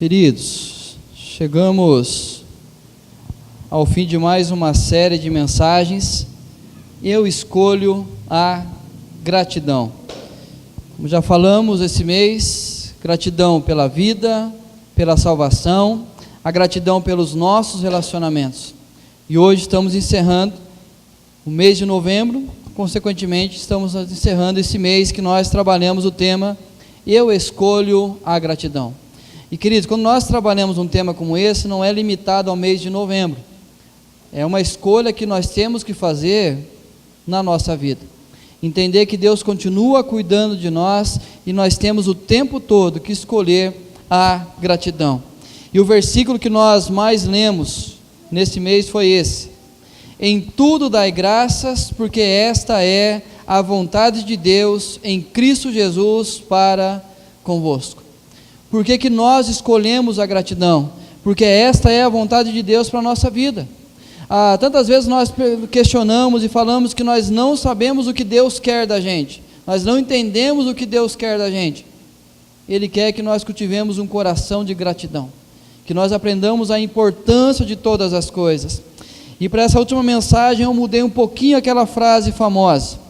Queridos, chegamos ao fim de mais uma série de mensagens. Eu escolho a gratidão. Como já falamos esse mês, gratidão pela vida, pela salvação, a gratidão pelos nossos relacionamentos. E hoje estamos encerrando o mês de novembro, consequentemente estamos encerrando esse mês que nós trabalhamos o tema Eu escolho a gratidão. E queridos, quando nós trabalhamos um tema como esse, não é limitado ao mês de novembro, é uma escolha que nós temos que fazer na nossa vida, entender que Deus continua cuidando de nós e nós temos o tempo todo que escolher a gratidão. E o versículo que nós mais lemos nesse mês foi esse: em tudo dai graças, porque esta é a vontade de Deus em Cristo Jesus para convosco. Por que nós escolhemos a gratidão? Porque esta é a vontade de Deus para a nossa vida. Tantas vezes nós questionamos e falamos que nós não sabemos o que Deus quer da gente, nós não entendemos o que Deus quer da gente. Ele quer que nós cultivemos um coração de gratidão, que nós aprendamos a importância de todas as coisas. E para essa última mensagem eu mudei um pouquinho aquela frase famosa.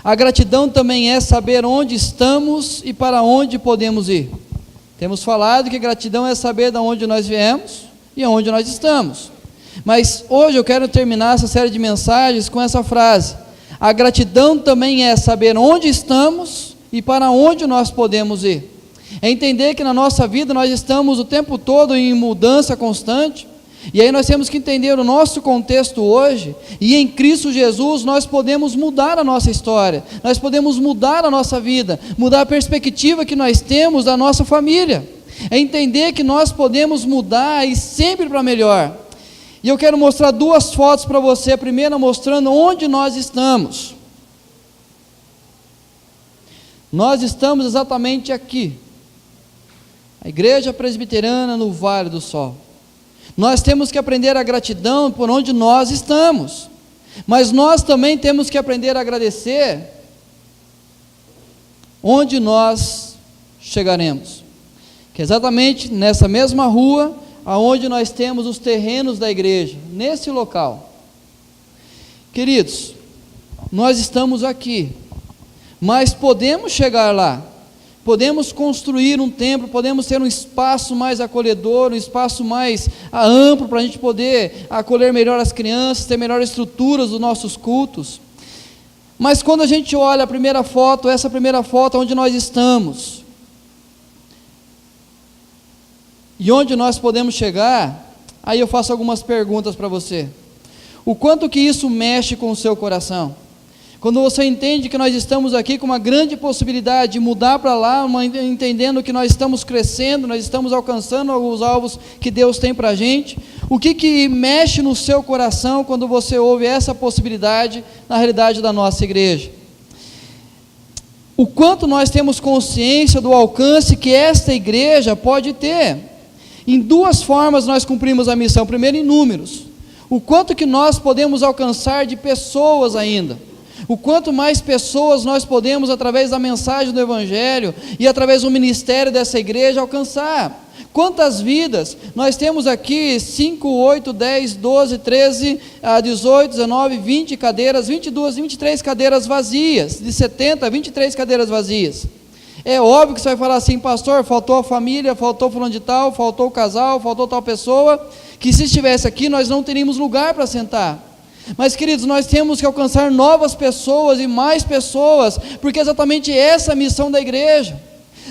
A gratidão também é saber onde estamos e para onde podemos ir. Temos falado que gratidão é saber de onde nós viemos e aonde nós estamos. Mas hoje eu quero terminar essa série de mensagens com essa frase: a gratidão também é saber onde estamos e para onde nós podemos ir. É entender que na nossa vida nós estamos o tempo todo em mudança constante, e aí nós temos que entender o nosso contexto hoje, e em Cristo Jesus nós podemos mudar a nossa história, nós podemos mudar a nossa vida, mudar a perspectiva que nós temos da nossa família. É entender que nós podemos mudar e sempre para melhor. E eu quero mostrar duas fotos para você. A primeira mostrando onde nós estamos. Nós estamos exatamente aqui, a Igreja Presbiteriana no Vale do Sol. Nós temos que aprender a gratidão por onde nós estamos, mas nós também temos que aprender a agradecer onde nós chegaremos, que é exatamente nessa mesma rua, aonde nós temos os terrenos da igreja, nesse local. Queridos, nós estamos aqui, mas podemos chegar lá, podemos construir um templo, podemos ter um espaço mais acolhedor, um espaço mais amplo, para a gente poder acolher melhor as crianças, ter melhor estrutura dos nossos cultos. Mas quando a gente olha a primeira foto, essa primeira foto onde nós estamos, e onde nós podemos chegar, aí eu faço algumas perguntas para você. O quanto que isso mexe com o seu coração? Quando você entende que nós estamos aqui com uma grande possibilidade de mudar para lá, entendendo que nós estamos crescendo, nós estamos alcançando os alvos que Deus tem para a gente, o que mexe no seu coração quando você ouve essa possibilidade na realidade da nossa igreja? O quanto nós temos consciência do alcance que esta igreja pode ter? Em duas formas nós cumprimos a missão. Primeiro, em números. O quanto que nós podemos alcançar de pessoas ainda. O quanto mais pessoas nós podemos, através da mensagem do Evangelho e através do ministério dessa igreja, alcançar. Quantas vidas? Nós temos aqui 5, 8, 10, 12, 13, 18, 19, 20 cadeiras, 22, 23 cadeiras vazias, de 70, 23 cadeiras vazias. É óbvio que você vai falar assim: pastor, faltou a família, faltou fulano de tal, faltou o casal, faltou tal pessoa, que se estivesse aqui nós não teríamos lugar para sentar. Mas queridos, nós temos que alcançar novas pessoas e mais pessoas, porque é exatamente essa a missão da igreja.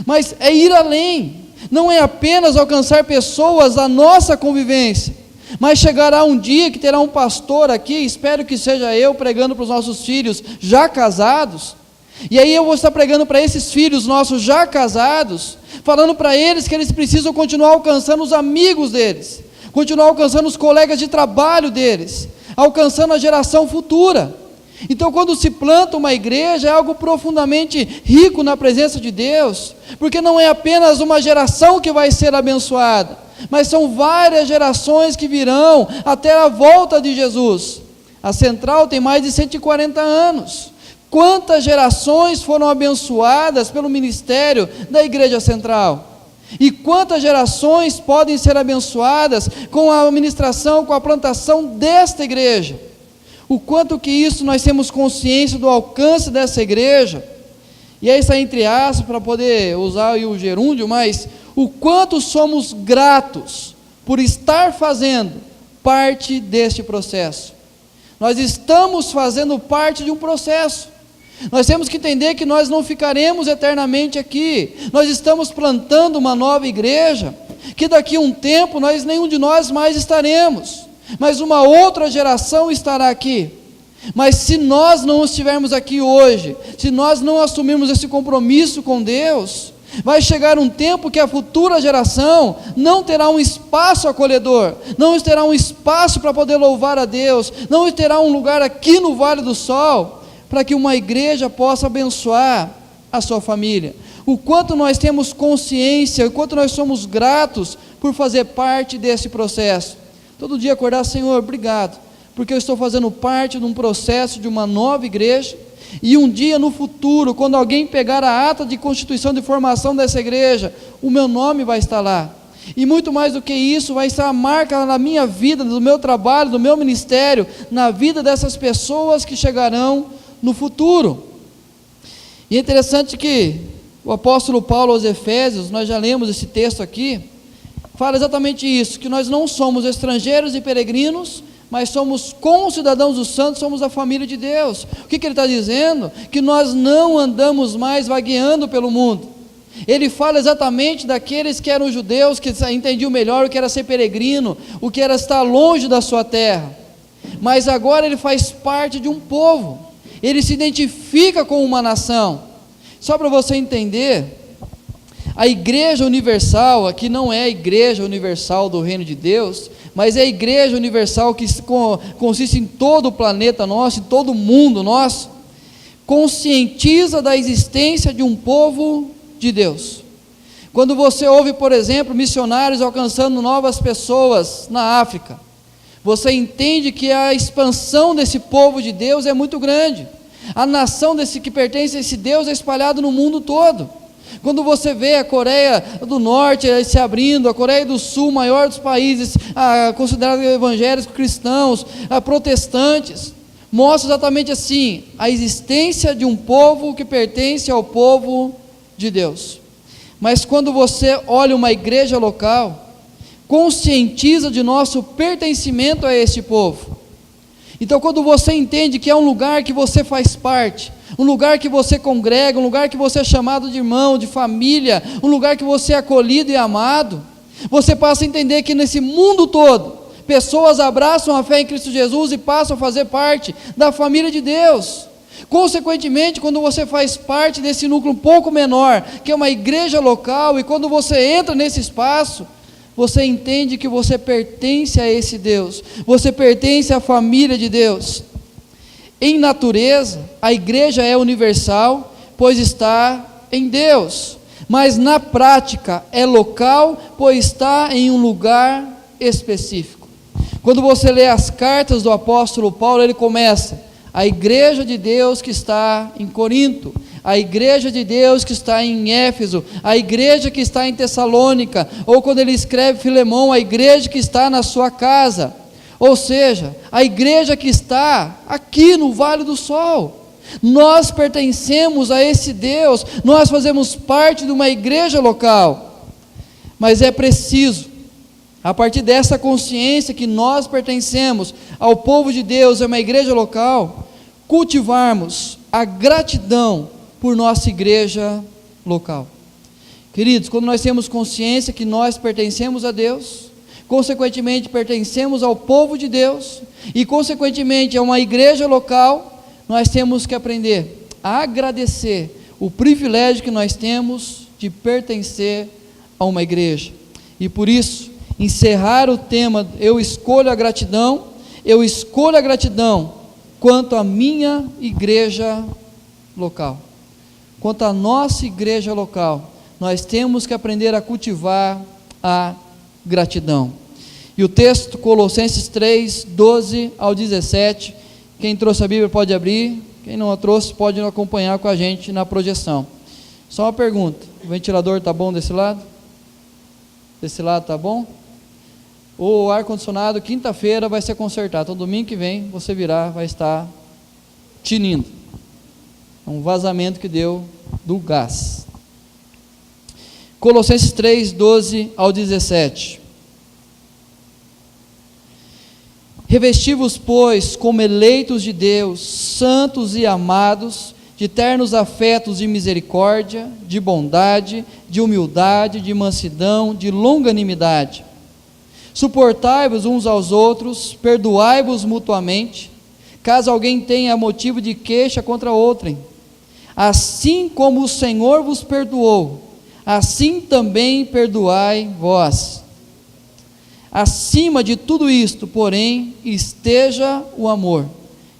Mas é ir além, não é apenas alcançar pessoas da nossa convivência, mas chegará um dia que terá um pastor aqui, espero que seja eu, pregando para os nossos filhos já casados, e aí eu vou estar pregando para esses filhos nossos já casados, falando para eles que eles precisam continuar alcançando os amigos deles, continuar alcançando os colegas de trabalho deles, alcançando a geração futura. Então, quando se planta uma igreja, é algo profundamente rico na presença de Deus, porque não é apenas uma geração que vai ser abençoada, mas são várias gerações que virão até a volta de Jesus. A Central tem mais de 140 anos. Quantas gerações foram abençoadas pelo ministério da Igreja Central? E quantas gerações podem ser abençoadas com a administração, com a plantação desta igreja? O quanto que isso nós temos consciência do alcance dessa igreja, e aí está entre aspas para poder usar o gerúndio, mas o quanto somos gratos por estar fazendo parte deste processo. Nós estamos fazendo parte de um processo. Nós temos que entender que nós não ficaremos eternamente aqui. Nós estamos plantando uma nova igreja, que daqui a um tempo nenhum de nós mais estaremos, mas uma outra geração estará aqui. Mas se nós não estivermos aqui hoje, se nós não assumirmos esse compromisso com Deus, vai chegar um tempo que a futura geração não terá um espaço acolhedor, não terá um espaço para poder louvar a Deus, não terá um lugar aqui no Vale do Sol, para que uma igreja possa abençoar a sua família. O quanto nós temos consciência, o quanto nós somos gratos por fazer parte desse processo. Todo dia acordar, Senhor, obrigado, porque eu estou fazendo parte de um processo de uma nova igreja, e um dia no futuro, quando alguém pegar a ata de constituição de formação dessa igreja, o meu nome vai estar lá. E muito mais do que isso, vai estar a marca na minha vida, no meu trabalho, no meu ministério, na vida dessas pessoas que chegarão no futuro. E é interessante que o apóstolo Paulo aos Efésios, nós já lemos esse texto aqui, fala exatamente isso, que nós não somos estrangeiros e peregrinos, mas somos concidadãos dos santos, somos a família de Deus. O que ele está dizendo? Que nós não andamos mais vagueando pelo mundo. Ele fala exatamente daqueles que eram judeus, que entendiam melhor o que era ser peregrino, o que era estar longe da sua terra, mas agora ele faz parte de um povo, ele se identifica com uma nação. Só para você entender, a igreja universal, aqui não é a igreja universal do reino de Deus, mas é a igreja universal que consiste em todo o planeta nosso, em todo o mundo nosso, conscientiza da existência de um povo de Deus. Quando você ouve, por exemplo, missionários alcançando novas pessoas na África, você entende que a expansão desse povo de Deus é muito grande. A nação que pertence a esse Deus é espalhada no mundo todo. Quando você vê a Coreia do Norte se abrindo, a Coreia do Sul, maior dos países, considerados evangélicos, cristãos, protestantes, mostra exatamente assim, a existência de um povo que pertence ao povo de Deus. Mas quando você olha uma igreja local, conscientiza de nosso pertencimento a este povo. Então, quando você entende que é um lugar que você faz parte, um lugar que você congrega, um lugar que você é chamado de irmão, de família, um lugar que você é acolhido e amado, você passa a entender que nesse mundo todo, pessoas abraçam a fé em Cristo Jesus e passam a fazer parte da família de Deus. Consequentemente, quando você faz parte desse núcleo um pouco menor, que é uma igreja local, e quando você entra nesse espaço, você entende que você pertence a esse Deus, você pertence à família de Deus. Em natureza, a igreja é universal, pois está em Deus, mas na prática é local, pois está em um lugar específico. Quando você lê as cartas do apóstolo Paulo, ele começa: a igreja de Deus que está em Corinto, a igreja de Deus que está em Éfeso, a igreja que está em Tessalônica, ou quando ele escreve Filemão, a igreja que está na sua casa, ou seja, a igreja que está aqui no Vale do Sol. Nós pertencemos a esse Deus, nós fazemos parte de uma igreja local, mas é preciso, a partir dessa consciência que nós pertencemos ao povo de Deus, é uma igreja local, cultivarmos a gratidão por nossa igreja local. Queridos, quando nós temos consciência que nós pertencemos a Deus, consequentemente pertencemos ao povo de Deus, e consequentemente a uma igreja local, nós temos que aprender a agradecer o privilégio que nós temos de pertencer a uma igreja. E por isso, encerrar o tema, eu escolho a gratidão quanto à minha igreja local. Quanto à nossa igreja local, nós temos que aprender a cultivar a gratidão. E o texto, Colossenses 3, 12 ao 17, quem trouxe a Bíblia pode abrir, quem não a trouxe pode acompanhar com a gente na projeção. Só uma pergunta, o ventilador está bom desse lado? Desse lado tá bom? O ar-condicionado, quinta-feira, vai ser consertado. Então, domingo que vem, você virá, vai estar tinindo. É um vazamento que deu do gás. Colossenses 3, 12 ao 17. Revesti-vos, pois, como eleitos de Deus, santos e amados, de ternos afetos de misericórdia, de bondade, de humildade, de mansidão, de longanimidade. Suportai-vos uns aos outros, perdoai-vos mutuamente, caso alguém tenha motivo de queixa contra outrem. Assim como o Senhor vos perdoou, assim também perdoai vós. Acima de tudo isto, porém, esteja o amor,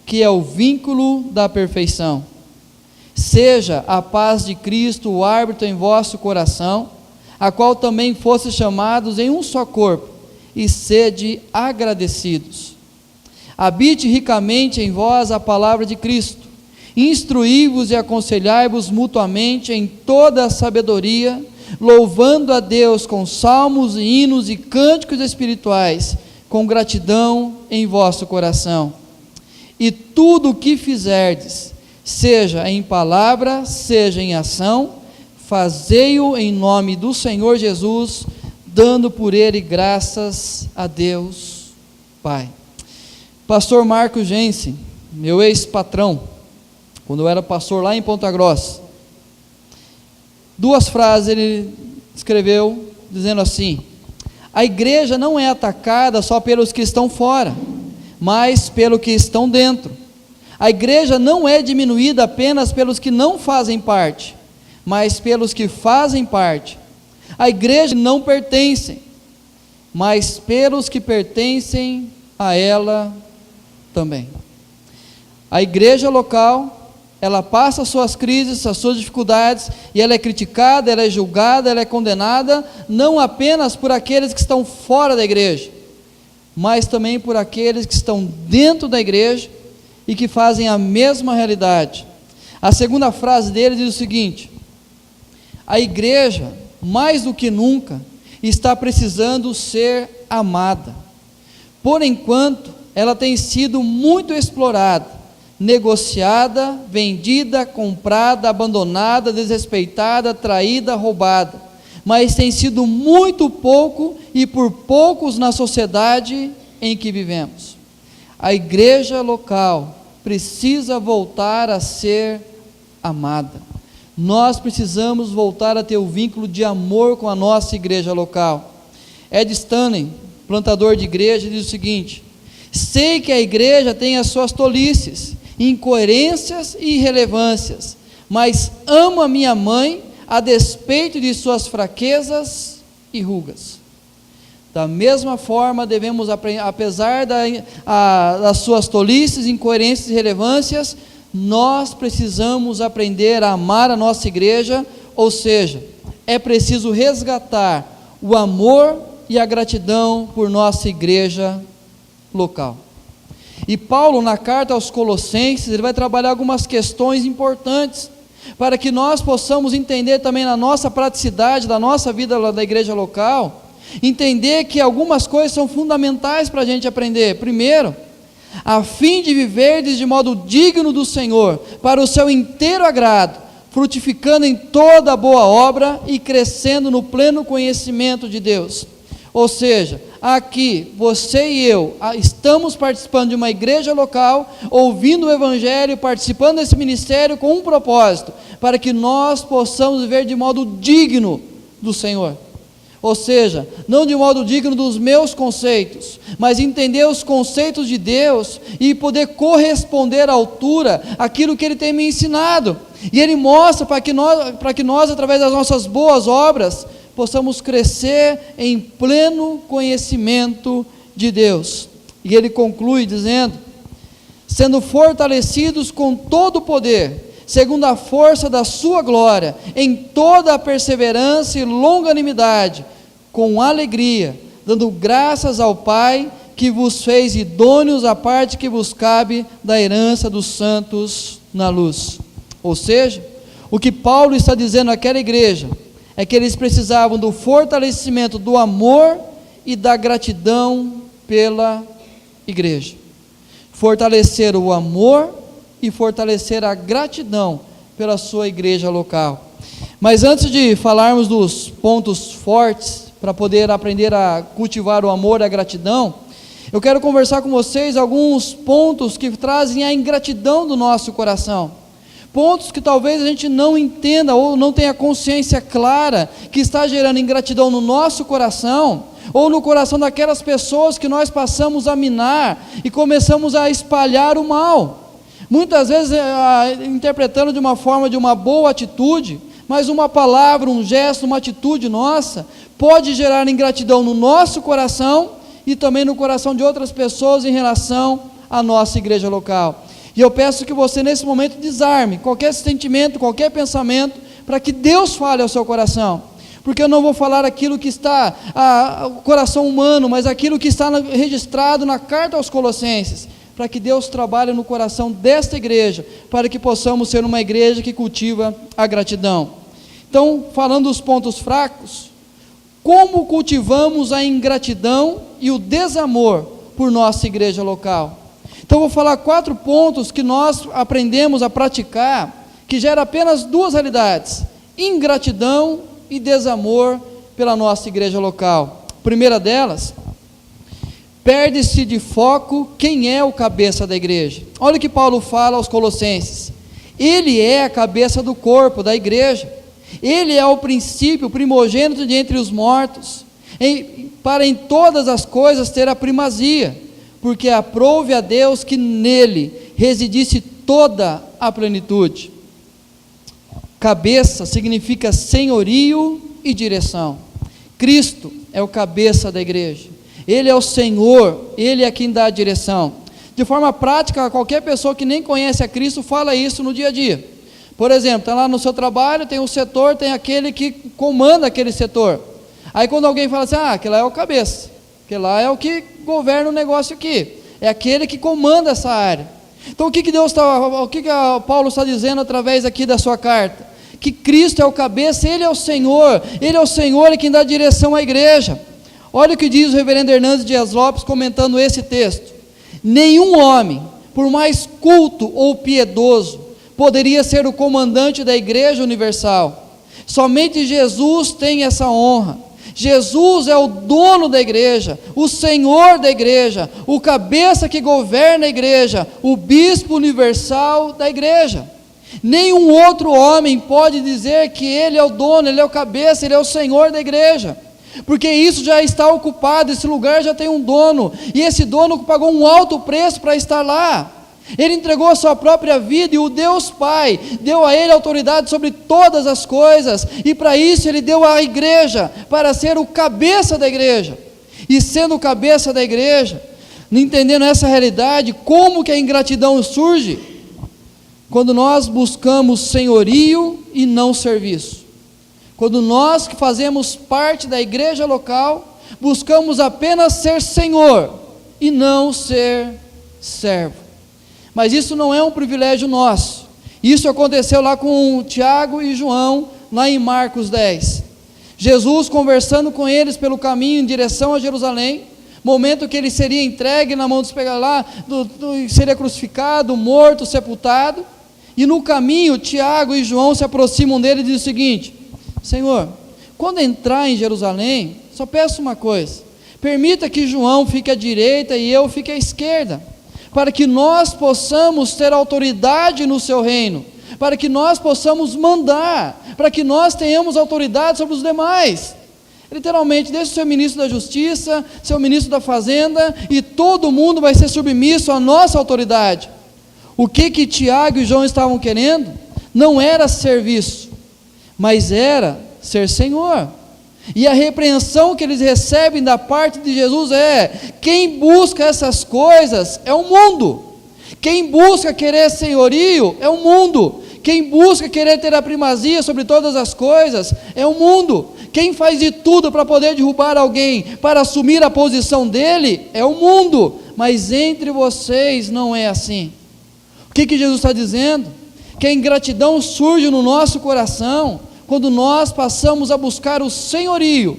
que é o vínculo da perfeição. Seja a paz de Cristo o árbitro em vosso coração, a qual também fostes chamados em um só corpo, e sede agradecidos. Habite ricamente em vós a palavra de Cristo, instruí-vos e aconselhai-vos mutuamente em toda a sabedoria, louvando a Deus com salmos, hinos e cânticos espirituais, com gratidão em vosso coração. E tudo o que fizerdes, seja em palavra, seja em ação, fazei-o em nome do Senhor Jesus, dando por ele graças a Deus Pai. Pastor Marco Gense, meu ex-patrão, quando eu era pastor lá em Ponta Grossa, 2 frases ele escreveu dizendo assim: a igreja não é atacada só pelos que estão fora, mas pelos que estão dentro. A igreja não é diminuída apenas pelos que não fazem parte, mas pelos que fazem parte. A igreja não pertence, mas pelos que pertencem a ela também. A igreja local, ela passa as suas crises, as suas dificuldades, e ela é criticada, ela é julgada, ela é condenada, não apenas por aqueles que estão fora da igreja, mas também por aqueles que estão dentro da igreja e que fazem a mesma realidade. A segunda frase dele diz o seguinte: a igreja, mais do que nunca, está precisando ser amada. Por enquanto, ela tem sido muito explorada, negociada, vendida, comprada, abandonada, desrespeitada, traída, roubada, mas tem sido muito pouco e por poucos na sociedade em que vivemos. A igreja local precisa voltar a ser amada. Nós precisamos voltar a ter o vínculo de amor com a nossa igreja local. Ed Stanley, plantador de igreja, diz o seguinte: sei que a igreja tem as suas tolices, incoerências e irrelevâncias, mas amo a minha mãe a despeito de suas fraquezas e rugas. Da mesma forma, devemos, apesar das suas tolices, incoerências e irrelevâncias, nós precisamos aprender a amar a nossa igreja, ou seja, é preciso resgatar o amor e a gratidão por nossa igreja local. E Paulo, na carta aos Colossenses, ele vai trabalhar algumas questões importantes, para que nós possamos entender também na nossa praticidade, da nossa vida da igreja local, entender que algumas coisas são fundamentais para a gente aprender. Primeiro, a fim de viverdes de modo digno do Senhor, para o seu inteiro agrado, frutificando em toda boa obra e crescendo no pleno conhecimento de Deus. Ou seja, aqui, você e eu estamos participando de uma igreja local, ouvindo o Evangelho, participando desse ministério com um propósito, para que nós possamos viver de modo digno do Senhor. Ou seja, não de modo digno dos meus conceitos, mas entender os conceitos de Deus e poder corresponder à altura àquilo que Ele tem me ensinado. E Ele mostra para que nós, através das nossas boas obras, possamos crescer em pleno conhecimento de Deus. E Ele conclui dizendo: sendo fortalecidos com todo o poder, segundo a força da sua glória, em toda a perseverança e longanimidade, com alegria, dando graças ao Pai, que vos fez idôneos à parte que vos cabe da herança dos santos na luz. Ou seja, o que Paulo está dizendo àquela igreja, é que eles precisavam do fortalecimento do amor e da gratidão pela igreja. Fortalecer o amor e fortalecer a gratidão pela sua igreja local. Mas antes de falarmos dos pontos fortes para poder aprender a cultivar o amor e a gratidão, eu quero conversar com vocês alguns pontos que trazem a ingratidão do nosso coração. Pontos que talvez a gente não entenda ou não tenha consciência clara que está gerando ingratidão no nosso coração ou no coração daquelas pessoas que nós passamos a minar e começamos a espalhar o mal. Muitas vezes interpretando de uma forma de uma boa atitude, mas uma palavra, um gesto, uma atitude nossa pode gerar ingratidão no nosso coração e também no coração de outras pessoas em relação à nossa igreja local. E eu peço que você nesse momento desarme qualquer sentimento, qualquer pensamento, para que Deus fale ao seu coração, porque eu não vou falar aquilo que está o coração humano, mas aquilo que está registrado na carta aos Colossenses, para que Deus trabalhe no coração desta igreja, para que possamos ser uma igreja que cultiva a gratidão. Então, falando dos pontos fracos, como cultivamos a ingratidão e o desamor por nossa igreja local? Então vou falar 4 pontos que nós aprendemos a praticar, que gera apenas 2 realidades: ingratidão e desamor pela nossa igreja local. A primeira delas, perde-se de foco quem é o cabeça da igreja. Olha o que Paulo fala aos Colossenses: ele é a cabeça do corpo, da igreja, ele é o princípio, o primogênito de entre os mortos, para em todas as coisas ter a primazia, porque aprouve a Deus que nele residisse toda a plenitude. Cabeça significa senhorio e direção. Cristo é o cabeça da igreja, Ele é o Senhor, Ele é quem dá a direção. De forma prática, qualquer pessoa que nem conhece a Cristo fala isso no dia a dia. Por exemplo, está lá no seu trabalho, tem um setor, tem aquele que comanda aquele setor. Aí quando alguém fala assim, aquele lá é o cabeça, aquele lá é o que governa o negócio aqui, é aquele que comanda essa área. Então o que Paulo está dizendo através aqui da sua carta? Que Cristo é o cabeça, Ele é o Senhor é quem dá direção à igreja. Olha o que diz o reverendo Hernandes Dias Lopes comentando esse texto: nenhum homem, por mais culto ou piedoso, poderia ser o comandante da igreja universal. Somente Jesus tem essa honra. Jesus é o dono da igreja, o Senhor da igreja, o cabeça que governa a igreja, o bispo universal da igreja. Nenhum outro homem pode dizer que ele é o dono, ele é o cabeça, ele é o Senhor da igreja, porque isso já está ocupado, esse lugar já tem um dono, e esse dono pagou um alto preço para estar lá. Ele entregou a sua própria vida, e o Deus Pai deu a ele autoridade sobre todas as coisas, e para isso ele deu à igreja, para ser o cabeça da igreja. E sendo o cabeça da igreja, entendendo essa realidade, como que a ingratidão surge? Quando nós buscamos senhorio e não serviço. Quando nós que fazemos parte da igreja local, buscamos apenas ser senhor e não ser servo. Mas isso não é um privilégio nosso. Isso aconteceu lá com Tiago e João, lá em Marcos 10. Jesus conversando com eles pelo caminho em direção a Jerusalém, momento que ele seria entregue na mão dos pegadores lá, seria crucificado, morto, sepultado, e no caminho Tiago e João se aproximam dele e dizem o seguinte: Senhor, quando entrar em Jerusalém, só peço uma coisa, permita que João fique à direita e eu fique à esquerda, para que nós possamos ter autoridade no seu reino, para que nós possamos mandar, para que nós tenhamos autoridade sobre os demais. Literalmente, deixe o seu ministro da justiça, seu ministro da fazenda, e todo mundo vai ser submisso à nossa autoridade. O que Tiago e João estavam querendo? Não era serviço, mas era ser Senhor. E a repreensão que eles recebem da parte de Jesus é: quem busca essas coisas é o mundo, quem busca querer senhorio é o mundo, quem busca querer ter a primazia sobre todas as coisas é o mundo, quem faz de tudo para poder derrubar alguém, para assumir a posição dele, é o mundo. Mas entre vocês não é assim. O que Jesus está dizendo? Que a ingratidão surge no nosso coração quando nós passamos a buscar o senhorio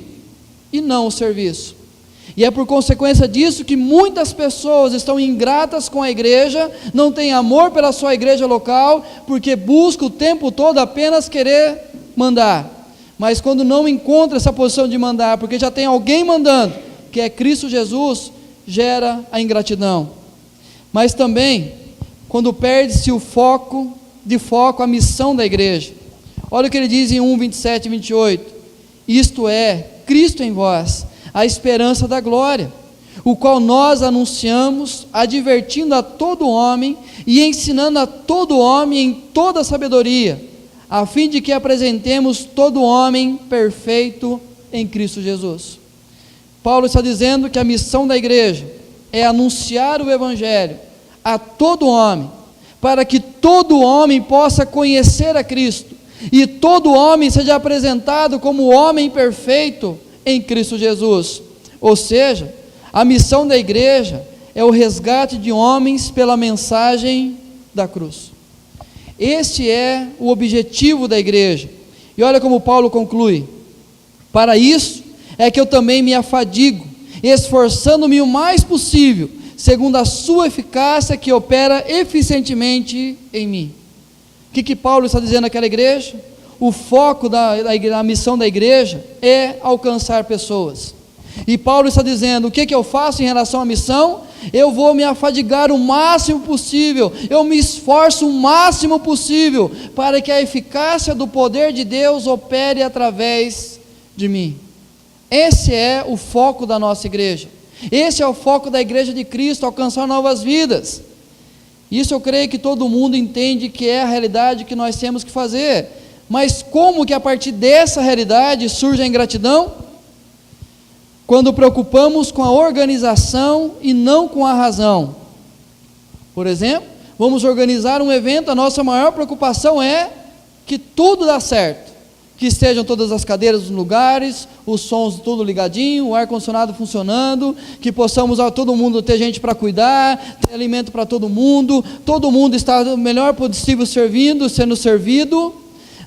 e não o serviço. E é por consequência disso que muitas pessoas estão ingratas com a igreja, não têm amor pela sua igreja local, porque buscam o tempo todo apenas querer mandar. Mas quando não encontra essa posição de mandar, porque já tem alguém mandando, que é Cristo Jesus, gera a ingratidão. Mas também, quando perde-se o foco, a missão da igreja. Olha o que ele diz em 1, 27 e 28. Isto é, Cristo em vós, a esperança da glória, o qual nós anunciamos, advertindo a todo homem e ensinando a todo homem em toda sabedoria, a fim de que apresentemos todo homem perfeito em Cristo Jesus. Paulo está dizendo que a missão da igreja é anunciar o evangelho a todo homem, para que todo homem possa conhecer a Cristo, e todo homem seja apresentado como homem perfeito em Cristo Jesus. Ou seja, a missão da igreja é o resgate de homens pela mensagem da cruz. Este é o objetivo da igreja. E olha como Paulo conclui: para isso é que eu também me afadigo, esforçando-me o mais possível, segundo a sua eficácia que opera eficientemente em mim. O que Paulo está dizendo àquela igreja? O foco da missão da igreja é alcançar pessoas. E Paulo está dizendo: o que eu faço em relação à missão? Eu vou me afadigar o máximo possível, eu me esforço o máximo possível, para que a eficácia do poder de Deus opere através de mim. Esse é o foco da nossa igreja. Esse é o foco da igreja de Cristo, alcançar novas vidas. Isso eu creio que todo mundo entende que é a realidade que nós temos que fazer. Mas como que a partir dessa realidade surge a ingratidão? Quando preocupamos com a organização e não com a razão. Por exemplo, vamos organizar um evento, a nossa maior preocupação é que tudo dá certo, que estejam todas as cadeiras nos lugares, os sons tudo ligadinho, o ar-condicionado funcionando, que possamos todo mundo ter gente para cuidar, ter alimento para todo mundo está o melhor possível sendo servido.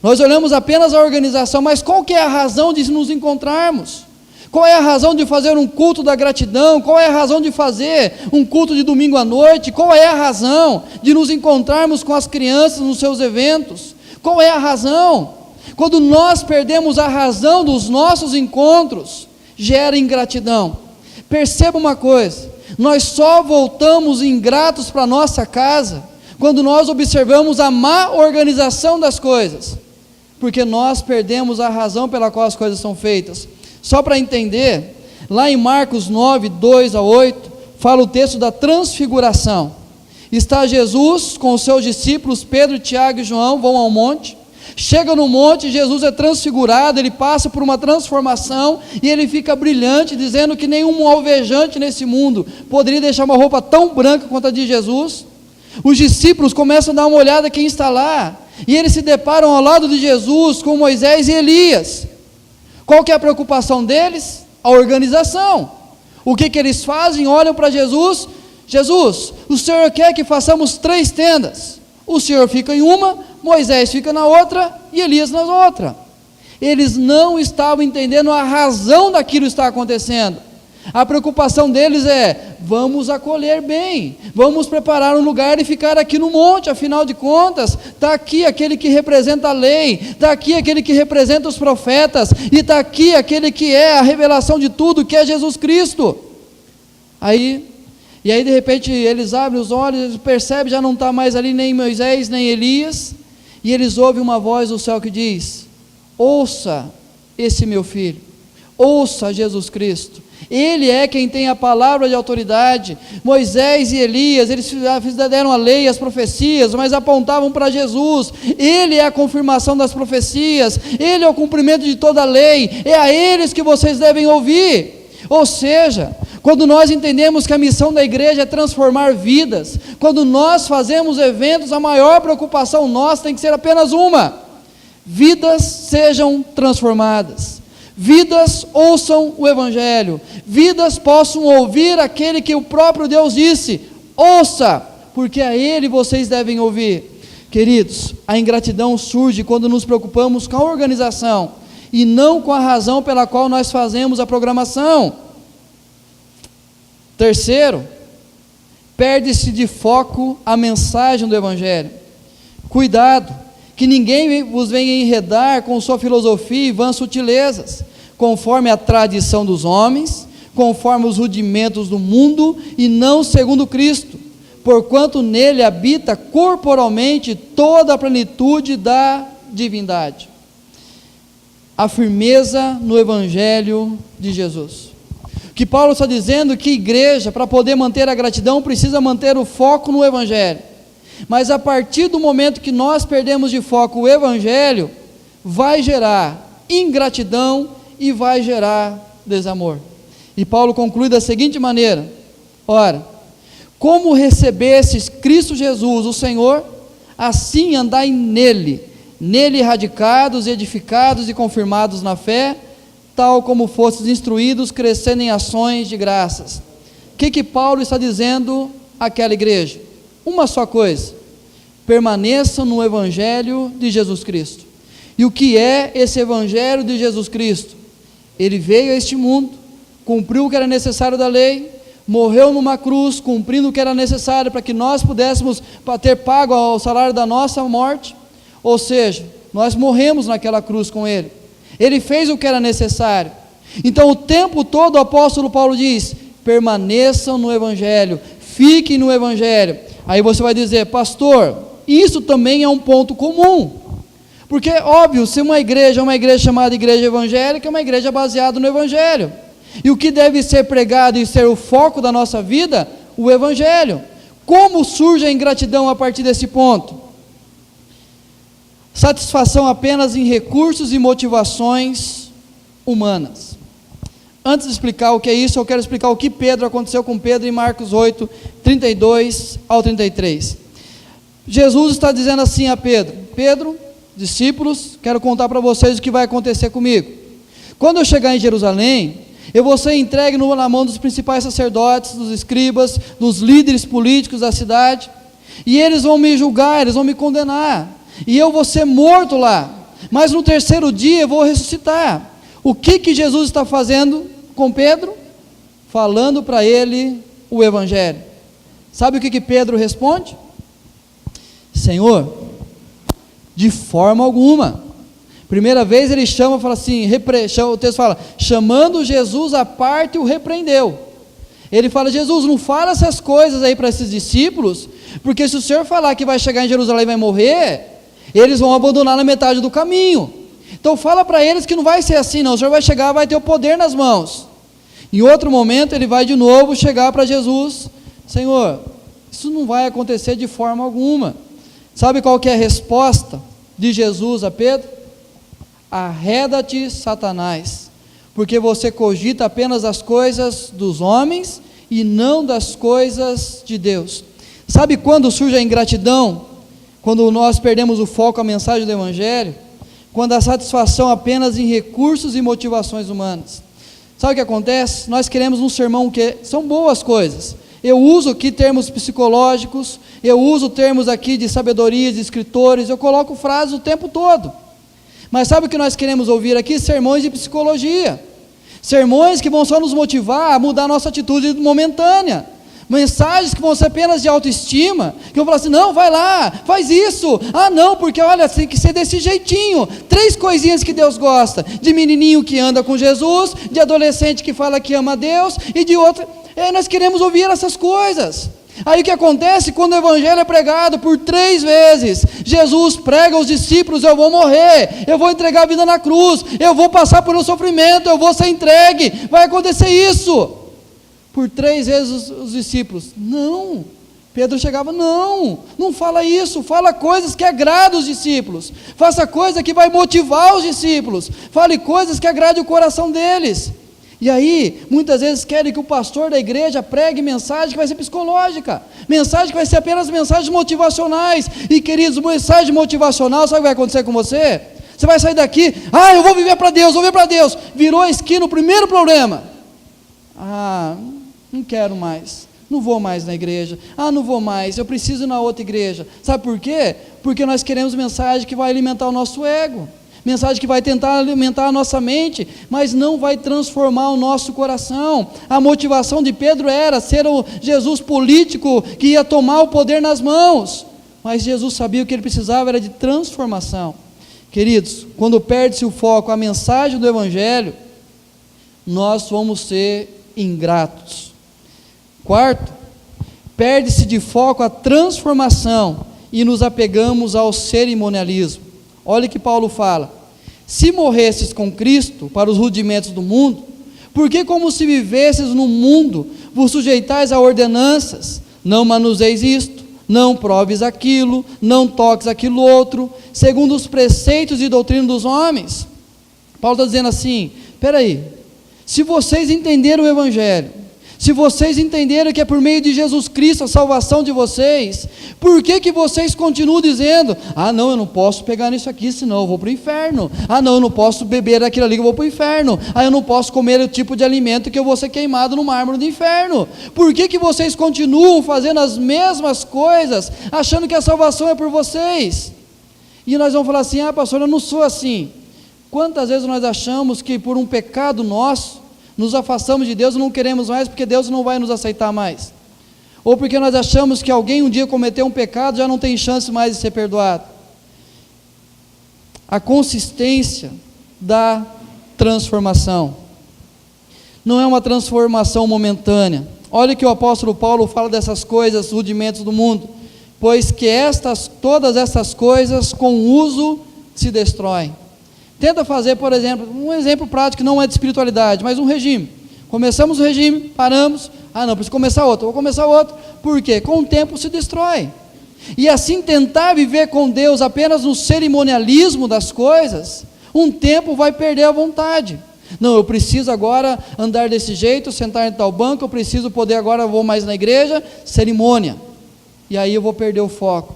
Nós olhamos apenas a organização, mas qual que é a razão de nos encontrarmos? Qual é a razão de fazer um culto da gratidão? Qual é a razão de fazer um culto de domingo à noite? Qual é a razão de nos encontrarmos com as crianças nos seus eventos? Qual é a razão? Quando nós perdemos a razão dos nossos encontros, gera ingratidão. Perceba uma coisa: nós só voltamos ingratos para nossa casa quando nós observamos a má organização das coisas, porque nós perdemos a razão pela qual as coisas são feitas. Só para entender, lá em Marcos 9, 2 a 8, fala o texto da transfiguração. Está Jesus com os seus discípulos, Pedro, Tiago e João, vão ao monte. Chega no monte, Jesus é transfigurado, ele passa por uma transformação e ele fica brilhante, dizendo que nenhum alvejante nesse mundo poderia deixar uma roupa tão branca quanto a de Jesus. Os discípulos começam a dar uma olhada quem está lá, e eles se deparam ao lado de Jesus com Moisés e Elias. Qual que é a preocupação deles? A organização. O que eles fazem? Olham para Jesus: Jesus, o Senhor quer que façamos 3 tendas. O Senhor fica em uma, Moisés fica na outra e Elias na outra. Eles não estavam entendendo a razão daquilo que está acontecendo. A preocupação deles é: vamos acolher bem, vamos preparar um lugar e ficar aqui no monte, afinal de contas, está aqui aquele que representa a lei, está aqui aquele que representa os profetas, e está aqui aquele que é a revelação de tudo, que é Jesus Cristo. E aí de repente eles abrem os olhos, percebem, já não está mais ali nem Moisés, nem Elias, e eles ouvem uma voz do céu que diz: ouça esse meu filho, ouça Jesus Cristo. Ele é quem tem a palavra de autoridade. Moisés e Elias, eles deram a lei, as profecias, mas apontavam para Jesus. Ele é a confirmação das profecias, ele é o cumprimento de toda a lei, é a eles que vocês devem ouvir. Ou seja, quando nós entendemos que a missão da igreja é transformar vidas, quando nós fazemos eventos, a maior preocupação nossa tem que ser apenas uma: vidas sejam transformadas. Vidas ouçam o Evangelho, vidas possam ouvir aquele que o próprio Deus disse: ouça, porque a Ele vocês devem ouvir. Queridos, a ingratidão surge quando nos preocupamos com a organização e não com a razão pela qual nós fazemos a programação. Terceiro, perde-se de foco a mensagem do Evangelho. Cuidado, que ninguém vos venha enredar com sua filosofia e vãs sutilezas, conforme a tradição dos homens, conforme os rudimentos do mundo, e não segundo Cristo, porquanto nele habita corporalmente toda a plenitude da divindade. A firmeza no Evangelho de Jesus. Que Paulo está dizendo que a igreja, para poder manter a gratidão, precisa manter o foco no Evangelho. Mas a partir do momento que nós perdemos de foco o Evangelho, vai gerar ingratidão e vai gerar desamor. E Paulo conclui da seguinte maneira: ora, como recebestes Cristo Jesus, o Senhor, assim andai nele radicados, edificados e confirmados na fé, tal como fostes instruídos, crescendo em ações de graças. O que Paulo está dizendo àquela igreja? Uma só coisa: permaneçam no Evangelho de Jesus Cristo. E o que é esse Evangelho de Jesus Cristo? Ele veio a este mundo, cumpriu o que era necessário da lei, morreu numa cruz, cumprindo o que era necessário para que nós pudéssemos ter pago o salário da nossa morte, ou seja, nós morremos naquela cruz com Ele. Ele fez o que era necessário. Então o tempo todo o apóstolo Paulo diz: permaneçam no Evangelho, fiquem no Evangelho. Aí você vai dizer: pastor, isso também é um ponto comum, porque óbvio, se uma igreja é uma igreja chamada igreja evangélica, é uma igreja baseada no Evangelho, e o que deve ser pregado e ser o foco da nossa vida? O Evangelho. Como surge a ingratidão a partir desse ponto? Satisfação apenas em recursos e motivações humanas. Antes de explicar o que é isso, eu quero explicar o que aconteceu com Pedro em Marcos 8, 32 ao 33. Jesus está dizendo assim a Pedro: Pedro, discípulos, quero contar para vocês o que vai acontecer comigo. Quando eu chegar em Jerusalém, eu vou ser entregue na mão dos principais sacerdotes, dos escribas, dos líderes políticos da cidade, e eles vão me julgar, eles vão me condenar, e eu vou ser morto lá, mas no terceiro dia eu vou ressuscitar. O que Jesus está fazendo com Pedro? Falando para ele o Evangelho. Sabe o que Pedro responde? Senhor, de forma alguma. Primeira vez ele chama, fala assim, o texto fala, chamando Jesus à parte, o repreendeu. Ele fala: Jesus, não fala essas coisas aí para esses discípulos, porque se o Senhor falar que vai chegar em Jerusalém e vai morrer, eles vão abandonar na metade do caminho. Então fala para eles que não vai ser assim não, o Senhor vai chegar, vai ter o poder nas mãos. Em outro momento ele vai de novo chegar para Jesus: Senhor, isso não vai acontecer de forma alguma. Sabe qual que é a resposta de Jesus a Pedro? Arreda-te, Satanás, porque você cogita apenas as coisas dos homens e não das coisas de Deus. Sabe quando surge a ingratidão? Quando nós perdemos o foco, a mensagem do Evangelho, quando a satisfação apenas em recursos e motivações humanas. Sabe o que acontece? Nós queremos um sermão que são boas coisas. Eu uso aqui termos psicológicos, eu uso termos aqui de sabedoria de escritores, eu coloco frases o tempo todo. Mas sabe o que nós queremos ouvir aqui? Sermões de psicologia. Sermões que vão só nos motivar a mudar a nossa atitude momentânea. Mensagens que vão ser apenas de autoestima, que vão falar assim: não, vai lá, faz isso, não, porque olha, tem que ser desse jeitinho, 3 coisinhas que Deus gosta, de menininho que anda com Jesus, de adolescente que fala que ama a Deus, e de outra, nós queremos ouvir essas coisas. Aí o que acontece? Quando o Evangelho é pregado por 3 vezes, Jesus prega aos discípulos: eu vou morrer, eu vou entregar a vida na cruz, eu vou passar por um sofrimento, eu vou ser entregue, vai acontecer isso. Por 3 vezes os discípulos: não. Pedro chegava: não fala isso, fala coisas que agradam os discípulos, faça coisa que vai motivar os discípulos, fale coisas que agradem o coração deles. E aí, muitas vezes querem que o pastor da igreja pregue mensagem que vai ser psicológica, mensagem que vai ser apenas mensagens motivacionais. E queridos, mensagem motivacional, sabe o que vai acontecer com você? Você vai sair daqui: eu vou viver para Deus, virou a esquina, o primeiro problema: não quero mais, não vou mais na igreja, não vou mais, eu preciso ir na outra igreja. Sabe por quê? Porque nós queremos mensagem que vai alimentar o nosso ego, mensagem que vai tentar alimentar a nossa mente, mas não vai transformar o nosso coração. A motivação de Pedro era ser o Jesus político que ia tomar o poder nas mãos, mas Jesus sabia o que ele precisava era de transformação. Queridos, quando perde-se o foco, a mensagem do Evangelho, nós vamos ser ingratos. Quarto, perde-se de foco a transformação e nos apegamos ao cerimonialismo. Olha o que Paulo fala: se morresses com Cristo para os rudimentos do mundo, porque como se vivesses no mundo, vos sujeitais a ordenanças, não manuseis isto, não proves aquilo, não toques aquilo outro, segundo os preceitos e doutrina dos homens. Paulo está dizendo assim: espera aí, se vocês entenderam o Evangelho, se vocês entenderam que é por meio de Jesus Cristo a salvação de vocês, por que vocês continuam dizendo: ah não, eu não posso pegar nisso aqui, senão eu vou para o inferno, ah não, eu não posso beber daquilo ali que eu vou para o inferno, ah eu não posso comer o tipo de alimento que eu vou ser queimado no mármore do inferno? Por que vocês continuam fazendo as mesmas coisas, achando que a salvação é por vocês? E nós vamos falar assim: ah pastor, eu não sou assim. Quantas vezes nós achamos que por um pecado nosso, nos afastamos de Deus e não queremos mais porque Deus não vai nos aceitar mais, ou porque nós achamos que alguém um dia cometeu um pecado, já não tem chance mais de ser perdoado. A consistência da transformação não é uma transformação momentânea. Olha que o apóstolo Paulo fala dessas coisas, rudimentos do mundo, pois que todas essas coisas com uso se destroem. Tenta fazer, por exemplo, um exemplo prático que não é de espiritualidade, mas um regime. Começamos o regime, paramos, ah não, preciso começar outro, vou começar outro, por quê? Com o tempo se destrói. E assim tentar viver com Deus apenas no cerimonialismo das coisas, um tempo vai perder a vontade. Não, eu preciso agora andar desse jeito, sentar em tal banco, eu preciso poder agora, vou mais na igreja, cerimônia. E aí eu vou perder o foco.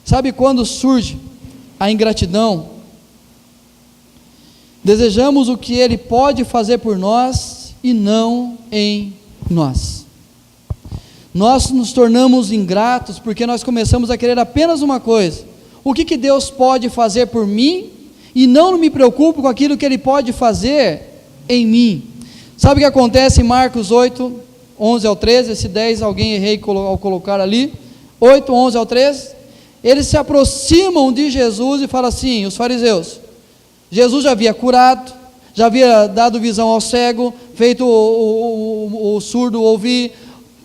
Sabe quando surge a ingratidão? Desejamos o que Ele pode fazer por nós e não em nós. Nós nos tornamos ingratos porque nós começamos a querer apenas uma coisa: o que Deus pode fazer por mim, e não me preocupo com aquilo que Ele pode fazer em mim. Sabe o que acontece em Marcos 8, 11 ao 13, esse 10 alguém errei ao colocar ali, 8, 11 ao 13, eles se aproximam de Jesus e falam assim, os fariseus: Jesus já havia curado, já havia dado visão ao cego, feito o surdo ouvir,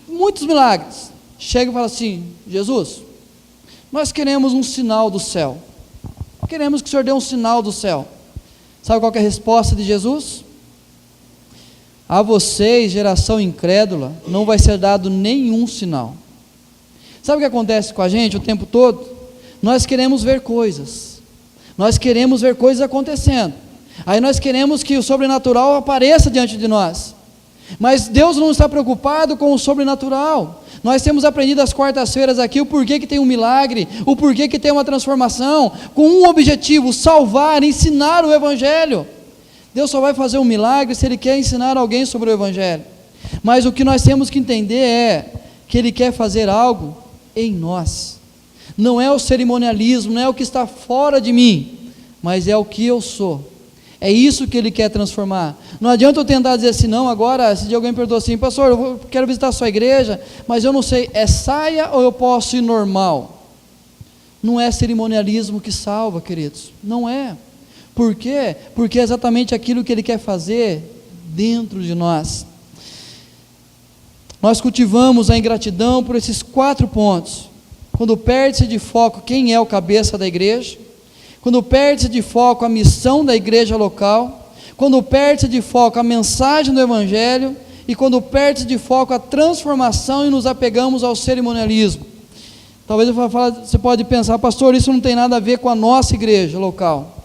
muitos milagres. Chega e fala assim: Jesus, nós queremos um sinal do céu, queremos que o Senhor dê um sinal do céu. Sabe qual que é a resposta de Jesus? A vocês, geração incrédula, não vai ser dado nenhum sinal. Sabe o que acontece com a gente o tempo todo? Nós queremos ver coisas, nós queremos ver coisas acontecendo, aí nós queremos que o sobrenatural apareça diante de nós, mas Deus não está preocupado com o sobrenatural. Nós temos aprendido às quartas-feiras aqui o porquê que tem um milagre, o porquê que tem uma transformação, com um objetivo: salvar, ensinar o Evangelho. Deus só vai fazer um milagre se Ele quer ensinar alguém sobre o Evangelho, mas o que nós temos que entender é que Ele quer fazer algo em nós. Não é o cerimonialismo, não é o que está fora de mim, mas é o que eu sou. É isso que Ele quer transformar. Não adianta eu tentar dizer assim: não, agora, se alguém perguntou assim: pastor, eu quero visitar a sua igreja, mas eu não sei, é saia ou eu posso ir normal? Não é cerimonialismo que salva, queridos, não é. Por quê? Porque é exatamente aquilo que Ele quer fazer dentro de nós. Nós cultivamos a ingratidão por esses 4 pontos. Quando perde-se de foco quem é o cabeça da igreja, quando perde-se de foco a missão da igreja local, quando perde-se de foco a mensagem do Evangelho, e quando perde-se de foco a transformação e nos apegamos ao cerimonialismo. Talvez você pode pensar: pastor, isso não tem nada a ver com a nossa igreja local.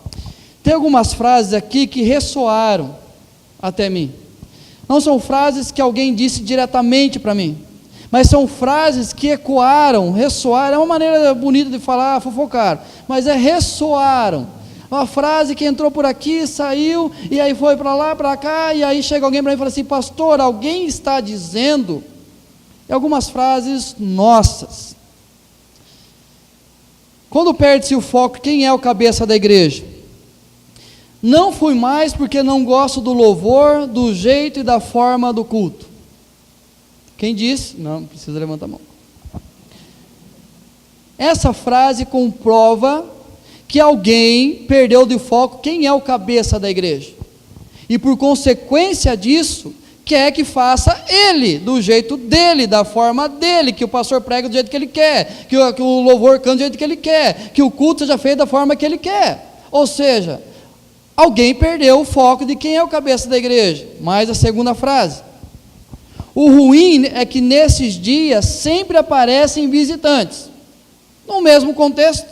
Tem algumas frases aqui que ressoaram até mim. Não são frases que alguém disse diretamente para mim, mas são frases que ecoaram, ressoaram. É uma maneira bonita de falar, fofocar, mas ressoaram. Uma frase que entrou por aqui, saiu, e aí foi para lá, para cá, e aí chega alguém para mim e fala assim: pastor, alguém está dizendo, e algumas frases nossas. Quando perde-se o foco, quem é o cabeça da igreja? Não fui mais porque não gosto do louvor, do jeito e da forma do culto. Quem disse? Não precisa levantar a mão. Essa frase comprova que alguém perdeu de foco quem é o cabeça da igreja. E por consequência disso, quer que faça ele, do jeito dele, da forma dele, que o pastor prega do jeito que ele quer, que o louvor canta do jeito que ele quer, que o culto seja feito da forma que ele quer. Ou seja, alguém perdeu o foco de quem é o cabeça da igreja. Mais a segunda frase. O ruim é que nesses dias sempre aparecem visitantes. No mesmo contexto,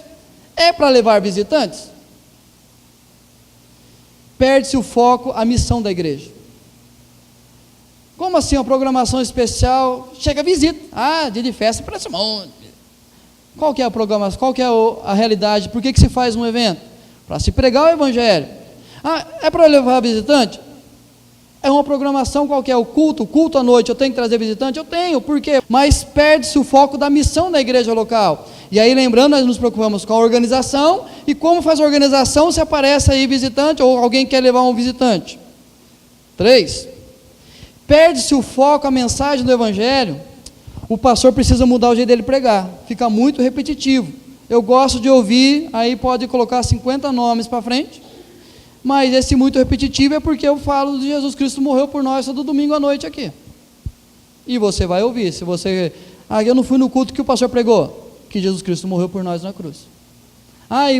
é para levar visitantes. Perde-se o foco, a missão da igreja. Como assim, uma programação especial, chega visita, dia de festa, parece um monte. Qual que é a programação, qual que é a realidade, por que se faz um evento? Para se pregar o evangelho. É para levar visitante? É uma programação qualquer, o culto à noite, eu tenho que trazer visitante? Eu tenho, por quê? Mas perde-se o foco da missão da igreja local. E aí, lembrando, nós nos preocupamos com a organização, e como faz a organização se aparece aí visitante, ou alguém quer levar um visitante. 3. Perde-se o foco, a mensagem do evangelho, o pastor precisa mudar o jeito dele pregar, fica muito repetitivo. Eu gosto de ouvir, aí pode colocar 50 nomes para frente, mas esse muito repetitivo é porque eu falo de Jesus Cristo morreu por nós todo domingo à noite aqui. E você vai ouvir, se você... eu não fui no culto que o pastor pregou, que Jesus Cristo morreu por nós na cruz.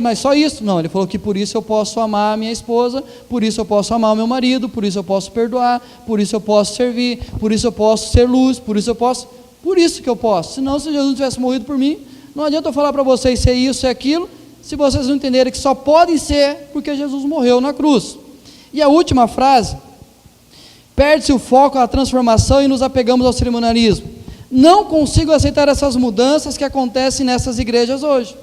Mas só isso? Não, ele falou que por isso eu posso amar a minha esposa, por isso eu posso amar o meu marido, por isso eu posso perdoar, por isso eu posso servir, por isso eu posso ser luz, por isso que eu posso. Senão, se Jesus tivesse morrido por mim, não adianta eu falar para vocês ser isso, ser aquilo, se vocês não entenderem que só podem ser porque Jesus morreu na cruz. E a última frase, perde-se o foco, a transformação e nos apegamos ao cerimonialismo. Não consigo aceitar essas mudanças que acontecem nessas igrejas hoje.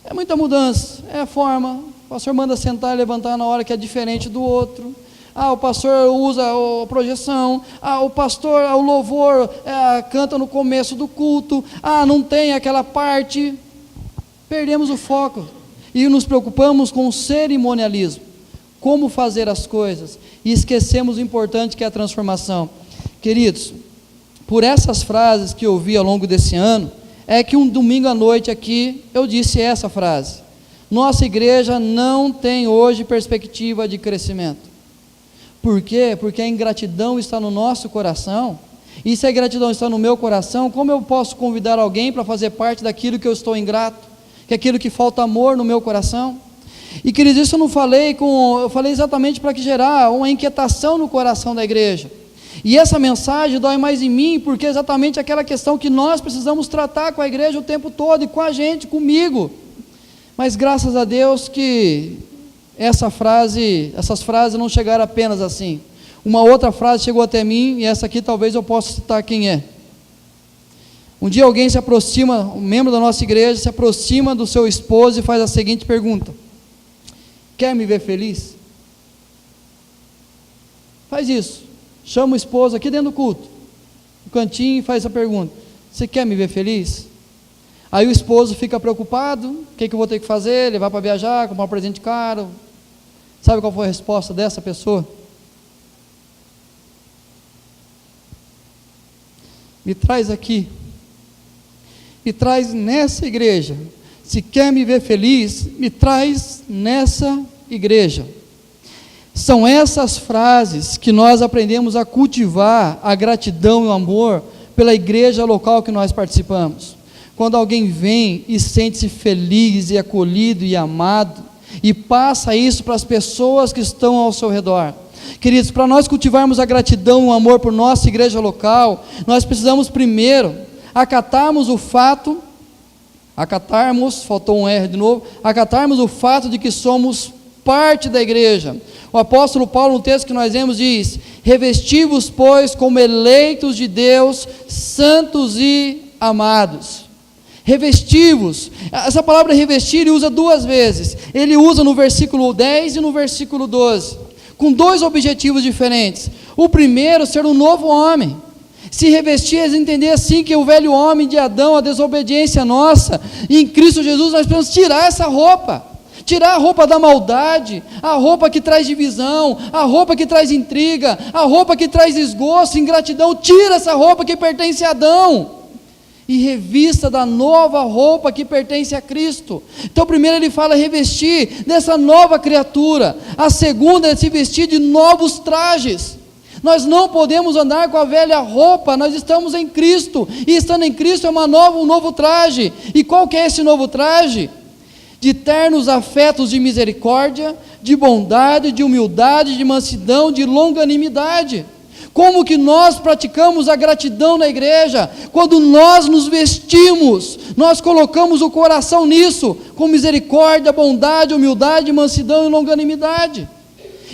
É muita mudança, é a forma, o pastor manda sentar e levantar na hora que é diferente do outro. O pastor usa a projeção, o pastor, o louvor canta no começo do culto, não tem aquela parte. Perdemos o foco e nos preocupamos com o cerimonialismo, como fazer as coisas, e esquecemos o importante que é a transformação. Queridos, por essas frases que eu ouvi ao longo desse ano, é que um domingo à noite aqui, eu disse essa frase: nossa igreja não tem hoje perspectiva de crescimento. Por quê? Porque a ingratidão está no nosso coração, e se a ingratidão está no meu coração, como eu posso convidar alguém para fazer parte daquilo que eu estou ingrato, que é aquilo que falta amor no meu coração? E queridos, isso eu falei exatamente para que gerar uma inquietação no coração da igreja. E essa mensagem dói mais em mim, porque é exatamente aquela questão que nós precisamos tratar com a igreja o tempo todo, e com a gente, comigo. Mas graças a Deus que essas frases não chegaram apenas assim. Uma outra frase chegou até mim, e essa aqui talvez eu possa citar quem é. Um dia alguém se aproxima, um membro da nossa igreja, se aproxima do seu esposo e faz a seguinte pergunta: quer me ver feliz? Faz isso. Chama o esposo aqui dentro do culto, no cantinho, e faz essa pergunta: você quer me ver feliz? Aí o esposo fica preocupado: o que eu vou ter que fazer? Levar para viajar, comprar um presente caro? Sabe qual foi a resposta dessa pessoa? Me traz aqui, me traz nessa igreja. Se quer me ver feliz, me traz nessa igreja. São essas frases que nós aprendemos a cultivar a gratidão e o amor pela igreja local que nós participamos. Quando alguém vem e sente-se feliz e acolhido e amado, e passa isso para as pessoas que estão ao seu redor. Queridos, para nós cultivarmos a gratidão e o amor por nossa igreja local, nós precisamos primeiro acatarmos o fato, faltou um R de novo, acatarmos o fato de que somos parte da igreja. O apóstolo Paulo, no texto que nós lemos, diz: revesti-vos, pois, como eleitos de Deus, santos e amados. Revesti-vos. Essa palavra revestir ele usa duas vezes. Ele usa no versículo 10 e no versículo 12, com dois objetivos diferentes. O primeiro, ser um novo homem. Se revestir é entender assim que o velho homem de Adão, a desobediência nossa, e em Cristo Jesus nós precisamos tirar essa roupa. Tirar a roupa da maldade, a roupa que traz divisão, a roupa que traz intriga, a roupa que traz desgosto, ingratidão. Tira essa roupa que pertence a Adão e revista da nova roupa que pertence a Cristo. Então primeiro ele fala revestir dessa nova criatura. A segunda é se vestir de novos trajes. Nós não podemos andar com a velha roupa, nós estamos em Cristo, e estando em Cristo é um novo traje. E qual que é esse novo traje? De ternos afetos de misericórdia, de bondade, de humildade, de mansidão, de longanimidade. Como que nós praticamos a gratidão na igreja? Quando nós nos vestimos, nós colocamos o coração nisso, com misericórdia, bondade, humildade, mansidão e longanimidade.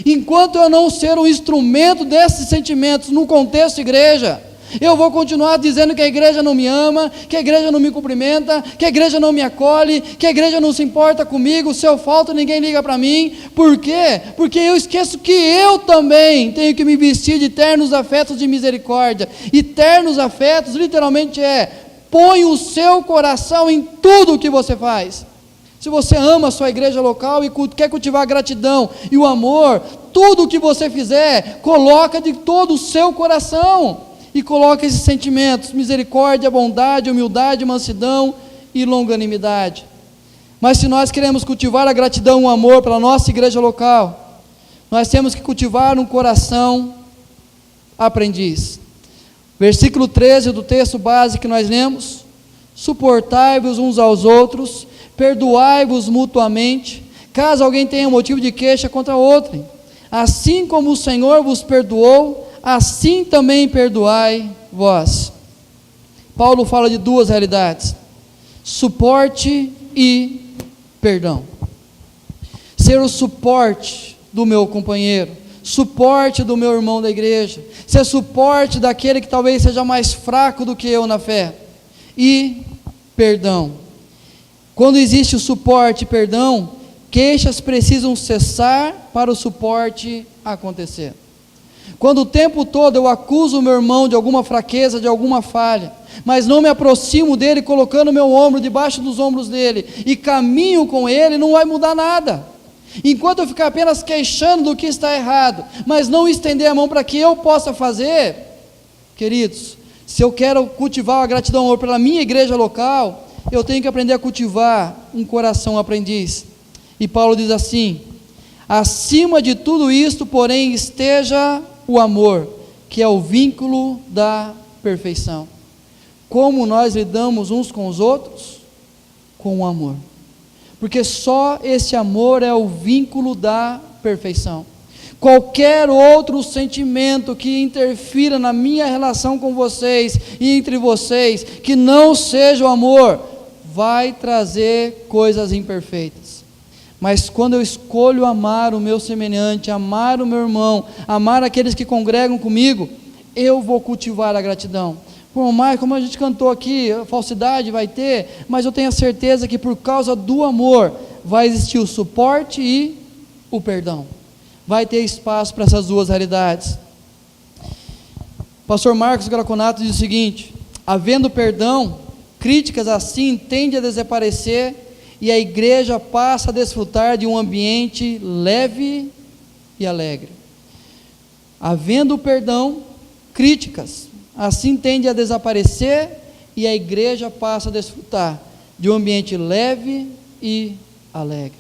Enquanto eu não ser um instrumento desses sentimentos no contexto igreja, eu vou continuar dizendo que a igreja não me ama, que a igreja não me cumprimenta, que a igreja não me acolhe, que a igreja não se importa comigo, se eu falto ninguém liga para mim. Por quê? Porque eu esqueço que eu também tenho que me vestir de ternos afetos de misericórdia. E ternos afetos literalmente põe o seu coração em tudo o que você faz. Se você ama a sua igreja local e quer cultivar a gratidão e o amor, tudo o que você fizer, coloca de todo o seu coração. E coloca esses sentimentos, misericórdia, bondade, humildade, mansidão e longanimidade. Mas se nós queremos cultivar a gratidão e o amor pela nossa igreja local, nós temos que cultivar um coração aprendiz. Versículo 13 do texto base que nós lemos: suportai-vos uns aos outros, perdoai-vos mutuamente, caso alguém tenha motivo de queixa contra outro. Assim como o Senhor vos perdoou, assim também perdoai vós. Paulo fala de duas realidades: suporte e perdão. Ser o suporte do meu companheiro, suporte do meu irmão da igreja, ser suporte daquele que talvez seja mais fraco do que eu na fé, e perdão. Quando existe o suporte e perdão, queixas precisam cessar para o suporte acontecer. Quando o tempo todo eu acuso o meu irmão de alguma fraqueza, de alguma falha, mas não me aproximo dele, colocando meu ombro debaixo dos ombros dele, e caminho com ele, não vai mudar nada. Enquanto eu ficar apenas queixando do que está errado, mas não estender a mão para que eu possa fazer, queridos, se eu quero cultivar a gratidão e amor pela minha igreja local, eu tenho que aprender a cultivar um coração aprendiz. E Paulo diz assim: acima de tudo isto, porém, esteja o amor, que é o vínculo da perfeição. Como nós lidamos uns com os outros? Com o amor. Porque só esse amor é o vínculo da perfeição. Qualquer outro sentimento que interfira na minha relação com vocês e entre vocês, que não seja o amor, vai trazer coisas imperfeitas. Mas quando eu escolho amar o meu semelhante, amar o meu irmão, amar aqueles que congregam comigo, eu vou cultivar a gratidão. Por mais, como a gente cantou aqui, a falsidade vai ter, mas eu tenho a certeza que por causa do amor, vai existir o suporte e o perdão. Vai ter espaço para essas duas realidades. Pastor Marcos Graconato diz o seguinte: havendo perdão, críticas assim tendem a desaparecer, e a igreja passa a desfrutar de um ambiente leve e alegre. Havendo perdão, críticas assim tendem a desaparecer, e a igreja passa a desfrutar de um ambiente leve e alegre.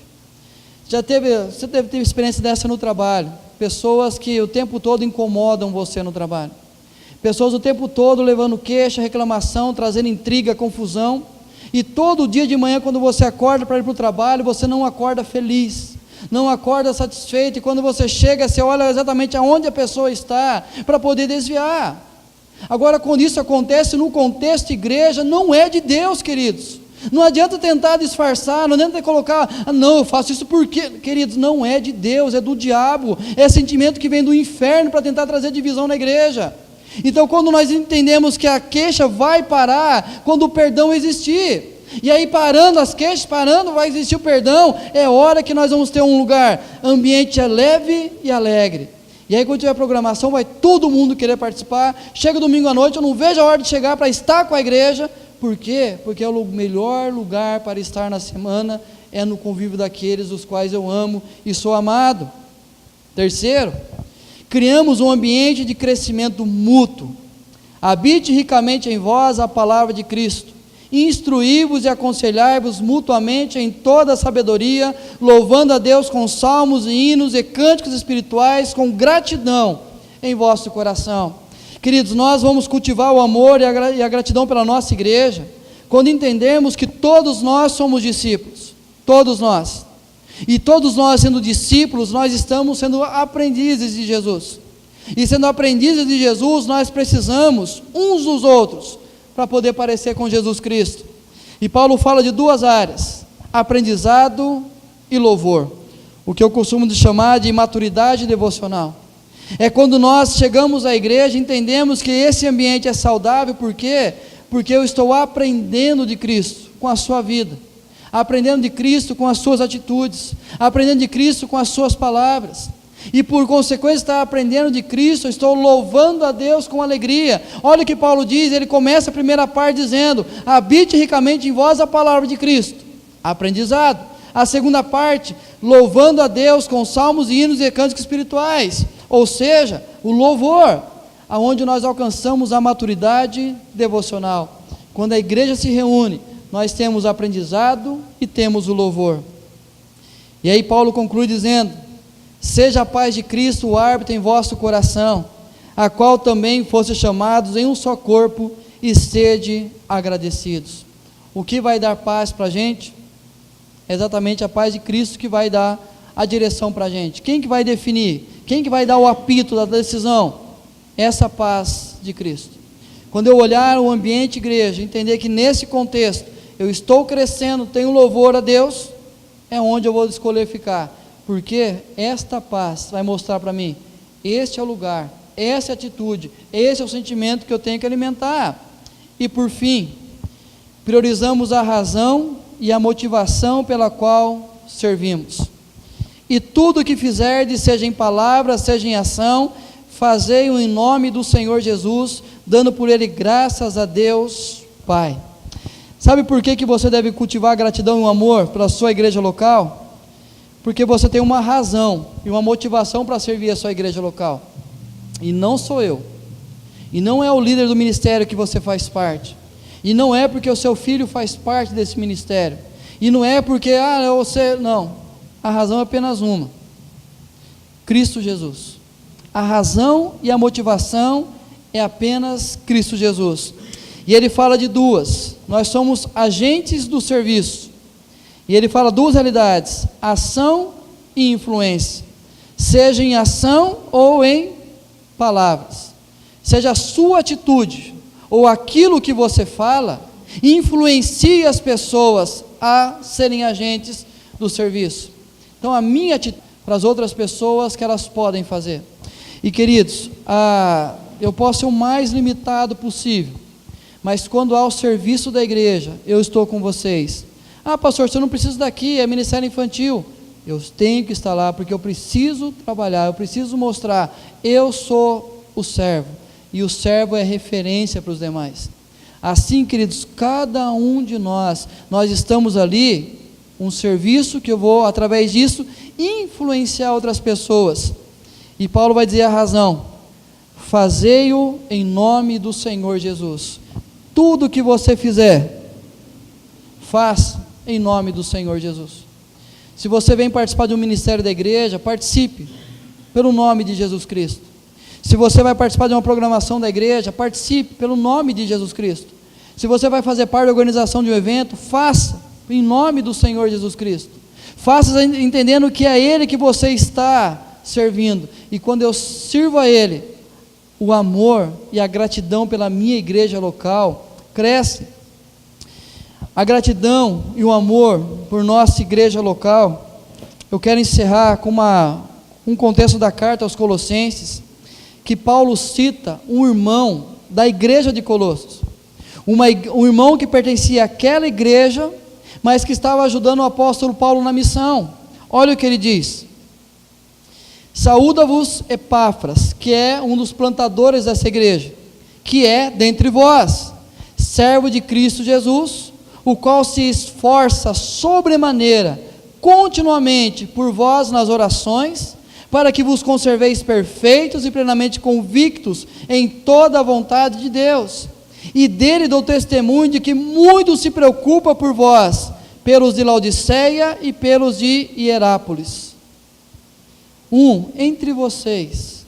Você deve ter experiência dessa no trabalho, pessoas que o tempo todo incomodam você no trabalho, pessoas o tempo todo levando queixa, reclamação, trazendo intriga, confusão, e todo dia de manhã quando você acorda para ir para o trabalho, você não acorda feliz, não acorda satisfeito, e quando você chega, você olha exatamente aonde a pessoa está, para poder desviar. Agora, quando isso acontece no contexto igreja, não é de Deus, queridos. Não adianta tentar disfarçar, não adianta colocar, não, eu faço isso porque, queridos, não é de Deus, é do diabo, é sentimento que vem do inferno para tentar trazer divisão na igreja. Então, quando nós entendemos que a queixa vai parar quando o perdão existir, e aí parando as queixas, vai existir o perdão, é hora que nós vamos ter um lugar, ambiente leve e alegre. E aí quando tiver programação, vai todo mundo querer participar. Chega domingo à noite, eu não vejo a hora de chegar para estar com a igreja. Por quê? Porque é o melhor lugar para estar na semana, é no convívio daqueles dos quais eu amo e sou amado. Terceiro, criamos um ambiente de crescimento mútuo. Habite ricamente em vós a palavra de Cristo. Instruí-vos e aconselhai-vos mutuamente em toda a sabedoria, louvando a Deus com salmos e hinos e cânticos espirituais, com gratidão em vosso coração. Queridos, nós vamos cultivar o amor e a gratidão pela nossa igreja, quando entendemos que todos nós somos discípulos, todos nós, e todos nós sendo discípulos, nós estamos sendo aprendizes de Jesus, e sendo aprendizes de Jesus, nós precisamos uns dos outros, para poder parecer com Jesus Cristo. E Paulo fala de duas áreas, aprendizado e louvor, o que eu costumo chamar de maturidade devocional. É quando nós chegamos à igreja, entendemos que esse ambiente é saudável, por quê? Porque eu estou aprendendo de Cristo com a sua vida, aprendendo de Cristo com as suas atitudes, aprendendo de Cristo com as suas palavras, e por consequência estar aprendendo de Cristo, eu estou louvando a Deus com alegria. Olha o que Paulo diz, ele começa a primeira parte dizendo, habite ricamente em vós a palavra de Cristo, aprendizado. A segunda parte, louvando a Deus com salmos, hinos e cânticos espirituais, ou seja, o louvor, aonde nós alcançamos a maturidade devocional. Quando a igreja se reúne, nós temos aprendizado e temos o louvor. E aí Paulo conclui dizendo, seja a paz de Cristo o árbitro em vosso coração, a qual também foste chamados em um só corpo, e sede agradecidos. O que vai dar paz para a gente? É exatamente a paz de Cristo que vai dar a direção para a gente. Quem que vai definir? Quem que vai dar o apito da decisão? Essa paz de Cristo. Quando eu olhar o ambiente igreja, entender que nesse contexto, eu estou crescendo, tenho louvor a Deus, é onde eu vou escolher ficar. Porque esta paz vai mostrar para mim, este é o lugar, essa é a atitude, esse é o sentimento que eu tenho que alimentar. E por fim, priorizamos a razão e a motivação pela qual servimos. E tudo o que fizerdes, seja em palavra, seja em ação, fazei-o em nome do Senhor Jesus, dando por ele graças a Deus Pai. Sabe por que você deve cultivar a gratidão e o amor pela sua igreja local? Porque você tem uma razão e uma motivação para servir a sua igreja local, e não sou eu, e não é o líder do ministério que você faz parte, e não é porque o seu filho faz parte desse ministério, e não é porque, você, não, a razão é apenas uma, Cristo Jesus. A razão e a motivação é apenas Cristo Jesus, e ele fala de duas, nós somos agentes do serviço. E ele fala duas realidades, ação e influência, seja em ação ou em palavras, seja a sua atitude, ou aquilo que você fala, influencie as pessoas a serem agentes do serviço. Então a minha atitude para as outras pessoas que elas podem fazer. E queridos, eu posso ser o mais limitado possível, mas quando há o serviço da igreja, eu estou com vocês. Pastor, você não precisa daqui, é ministério infantil. Eu tenho que estar lá, porque eu preciso trabalhar, eu preciso mostrar, eu sou o servo, e o servo é referência para os demais. Assim, queridos, cada um de nós estamos ali, um serviço que eu vou, através disso, influenciar outras pessoas. E Paulo vai dizer a razão, fazei-o em nome do Senhor Jesus. Tudo que você fizer, faça em nome do Senhor Jesus. Se você vem participar de um ministério da igreja, participe pelo nome de Jesus Cristo. Se você vai participar de uma programação da igreja, participe pelo nome de Jesus Cristo. Se você vai fazer parte da organização de um evento, faça em nome do Senhor Jesus Cristo. Faça entendendo que é Ele que você está servindo. E quando eu sirvo a Ele, o amor e a gratidão pela minha igreja local cresce. A gratidão e o amor por nossa igreja local. Eu quero encerrar com um contexto da carta aos Colossenses, que Paulo cita um irmão da igreja de Colossos, um irmão que pertencia àquela igreja, mas que estava ajudando o apóstolo Paulo na missão. Olha o que ele diz: Saúda-vos Epáfras, que é um dos plantadores dessa igreja, que é dentre vós, servo de Cristo Jesus, o qual se esforça sobremaneira, continuamente por vós nas orações, para que vos conserveis perfeitos e plenamente convictos em toda a vontade de Deus. E dele dou testemunho de que muito se preocupa por vós, pelos de Laodiceia e pelos de Hierápolis. Entre vocês,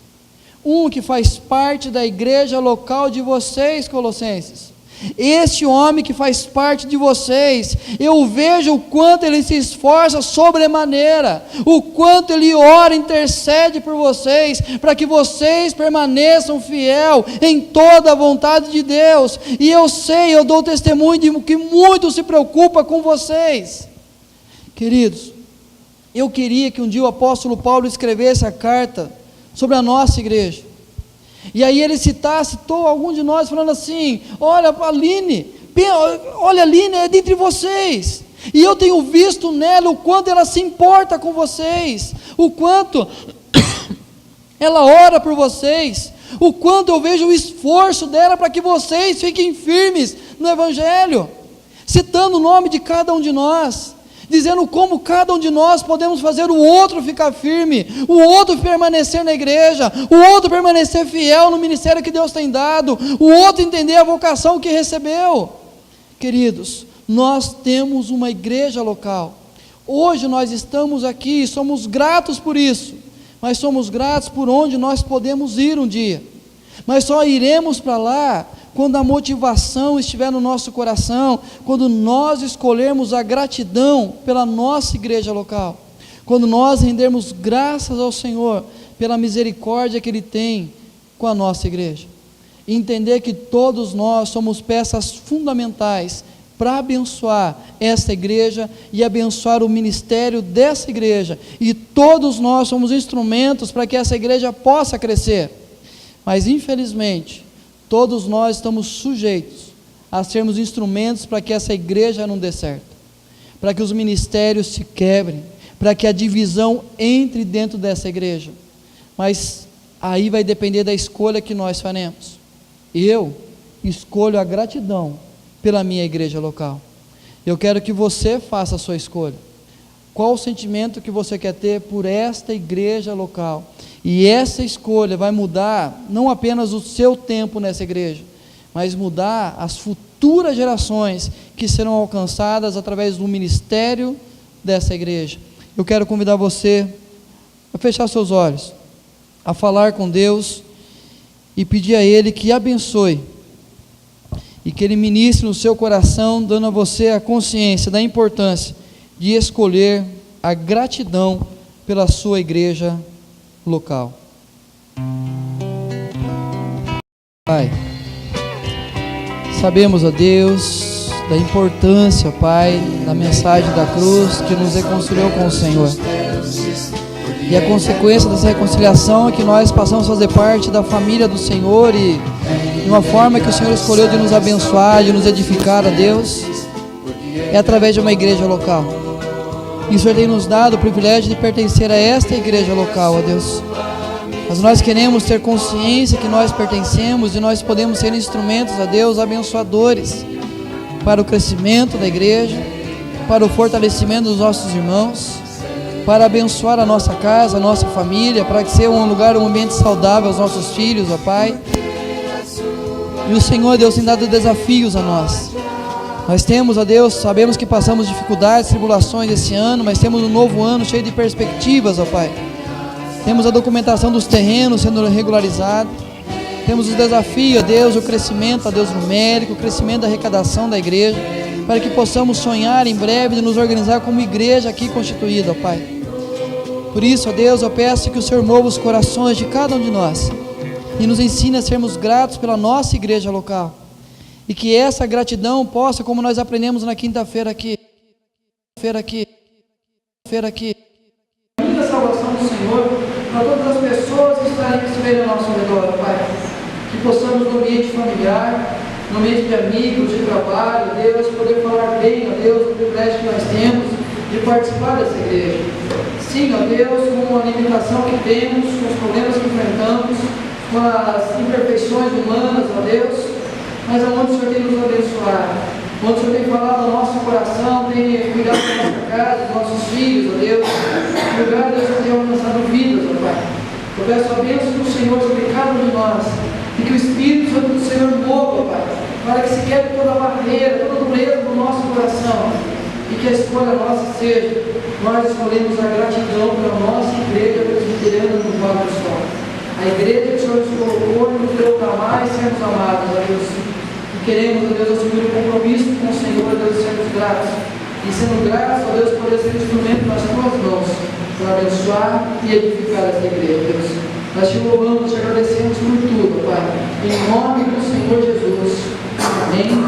que faz parte da igreja local de vocês, Colossenses. Este homem que faz parte de vocês, eu vejo o quanto ele se esforça sobremaneira, o quanto ele ora, intercede por vocês, para que vocês permaneçam fiel em toda a vontade de Deus. E eu dou testemunho de que muito se preocupa com vocês. Queridos, eu queria que um dia o apóstolo Paulo escrevesse a carta sobre a nossa igreja, e aí ele citasse algum de nós falando assim: olha a Aline, é dentre vocês, e eu tenho visto nela o quanto ela se importa com vocês, o quanto ela ora por vocês, o quanto eu vejo o esforço dela para que vocês fiquem firmes no Evangelho, citando o nome de cada um de nós, dizendo como cada um de nós podemos fazer o outro ficar firme, o outro permanecer na igreja, o outro permanecer fiel no ministério que Deus tem dado, o outro entender a vocação que recebeu. Queridos, nós temos uma igreja local. Hoje nós estamos aqui, somos gratos por isso, mas somos gratos por onde nós podemos ir um dia. Mas só iremos para lá quando a motivação estiver no nosso coração, quando nós escolhermos a gratidão pela nossa igreja local, quando nós rendermos graças ao Senhor pela misericórdia que Ele tem com a nossa igreja, e entender que todos nós somos peças fundamentais para abençoar essa igreja e abençoar o ministério dessa igreja, e todos nós somos instrumentos para que essa igreja possa crescer. Mas infelizmente todos nós estamos sujeitos a sermos instrumentos para que essa igreja não dê certo, para que os ministérios se quebrem, para que a divisão entre dentro dessa igreja. Mas aí vai depender da escolha que nós faremos. Eu escolho a gratidão pela minha igreja local. Eu quero que você faça a sua escolha. Qual o sentimento que você quer ter por esta igreja local? E essa escolha vai mudar não apenas o seu tempo nessa igreja, mas mudar as futuras gerações que serão alcançadas através do ministério dessa igreja. Eu quero convidar você a fechar seus olhos, a falar com Deus e pedir a Ele que abençoe e que Ele ministre no seu coração, dando a você a consciência da importância de escolher a gratidão pela sua igreja local. Pai, sabemos, ó Deus, da importância, Pai, da mensagem da cruz que nos reconciliou com o Senhor, e a consequência dessa reconciliação é que nós passamos a fazer parte da família do Senhor, e de uma forma que o Senhor escolheu de nos abençoar, de nos edificar, ó Deus, é através de uma igreja local. E o Senhor tem nos dado o privilégio de pertencer a esta igreja local, ó Deus. Mas nós queremos ter consciência que nós pertencemos e nós podemos ser instrumentos, ó Deus, abençoadores para o crescimento da igreja, para o fortalecimento dos nossos irmãos, para abençoar a nossa casa, a nossa família, para que seja um lugar, um ambiente saudável aos nossos filhos, ó Pai. E o Senhor, Deus, tem dado desafios a nós. Nós temos, ó Deus, sabemos que passamos dificuldades, tribulações esse ano, mas temos um novo ano cheio de perspectivas, ó Pai. Temos a documentação dos terrenos sendo regularizada, temos os desafios, ó Deus, o crescimento, ó Deus, numérico, o crescimento da arrecadação da igreja, para que possamos sonhar em breve de nos organizar como igreja aqui constituída, ó Pai. Por isso, ó Deus, eu peço que o Senhor mova os corações de cada um de nós e nos ensine a sermos gratos pela nossa igreja local. E que essa gratidão possa, como nós aprendemos na quinta-feira aqui, a salvação do Senhor para todas as pessoas que estarem ao nosso redor, Pai. Que possamos no ambiente familiar, no ambiente de amigos, de trabalho, Deus, poder falar bem, ó Deus, o privilégio que nós temos de de participar dessa igreja. Sim, ó Deus, com a limitação que temos, com os problemas que enfrentamos, com as imperfeições humanas, ó Deus, mas aonde o Senhor tem nos abençoado, onde o Senhor tem falado ao nosso coração, tem cuidado da nossa casa, dos nossos filhos, ó Deus, no lugar, Deus, que tem alcançado vidas, ó Pai. Eu peço a bênção do Senhor sobre cada um de nós, e que o Espírito Santo do Senhor mova, Pai, para que se quebre toda a barreira, toda a dureza do nosso coração, e que a escolha nossa seja: nós escolhemos a gratidão pela nossa igreja presbiteriana do Vale do Sol, a igreja que o Senhor nos colocou e nos deu para amar e sermos amados, ó Deus. E queremos, ó Deus, assumir o compromisso com o Senhor, ó Deus, e sermos gratos. E sendo gratos, ó Deus, poder ser instrumento nas tuas mãos para abençoar e edificar esta igreja, Deus. Nós te louvamos, te agradecemos por tudo, Pai. Em nome do Senhor Jesus. Amém.